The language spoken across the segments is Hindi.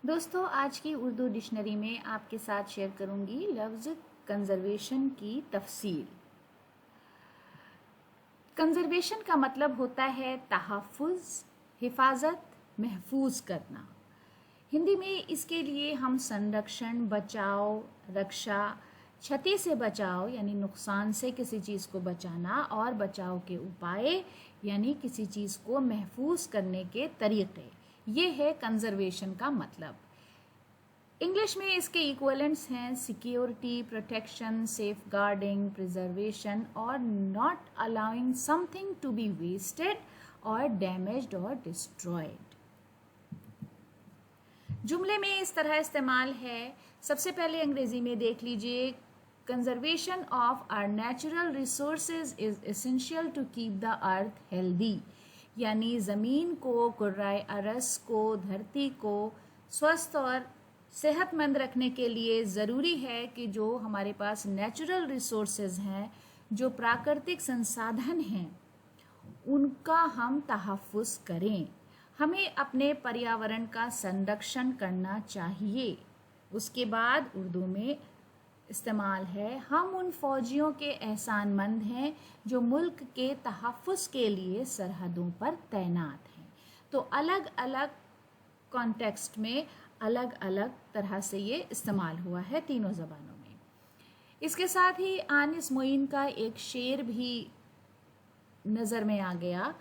दोस्तों, आज की उर्दू डिक्शनरी में आपके साथ शेयर करूंगी लफ्ज़ कंजर्वेशन की तफसील। कंजर्वेशन का मतलब होता है तहफ़्फ़ुज़, हिफाजत, महफूज करना। हिंदी में इसके लिए हम संरक्षण, बचाव, रक्षा, क्षति से बचाव यानी नुकसान से किसी चीज़ को बचाना और बचाव के उपाय यानी किसी चीज़ को महफूज करने के तरीक़े, ये है कंजर्वेशन का मतलब। इंग्लिश में इसके इक्वलेंट्स हैं security, protection, safeguarding, preservation और not allowing something to be wasted और डैमेज्ड और डिस्ट्रॉयड। जुमले में इस तरह इस्तेमाल है। सबसे पहले अंग्रेजी में देख लीजिए, conservation of our natural resources is essential to keep the earth healthy, यानी ज़मीन को, कुर्राए अरस को, धरती को स्वस्थ और सेहतमंद रखने के लिए ज़रूरी है कि जो हमारे पास नेचुरल रिसोर्सेज हैं, जो प्राकृतिक संसाधन हैं, उनका हम तहफ़्फ़ुज़ करें। हमें अपने पर्यावरण का संरक्षण करना चाहिए। उसके बाद उर्दू में इस्तेमाल है, हम उन फौजियों के एहसानमंद हैं जो मुल्क के तहफ़्फ़ुज़ के लिए सरहदों पर तैनात हैं। तो अलग अलग कॉन्टेक्स्ट में अलग अलग तरह से ये इस्तेमाल हुआ है तीनों ज़बानों में। इसके साथ ही आनिस मोइन का एक शेर भी नज़र में आ गया,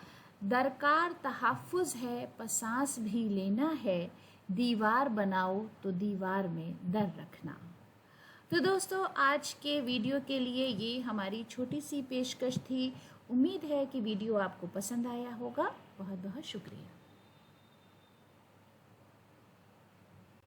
दरकार तहफ़्फ़ुज़ है पसास भी लेना है, दीवार बनाओ तो दीवार में दर रखना। तो दोस्तों, आज के वीडियो के लिए ये हमारी छोटी सी पेशकश थी। उम्मीद है कि वीडियो आपको पसंद आया होगा। बहुत बहुत शुक्रिया।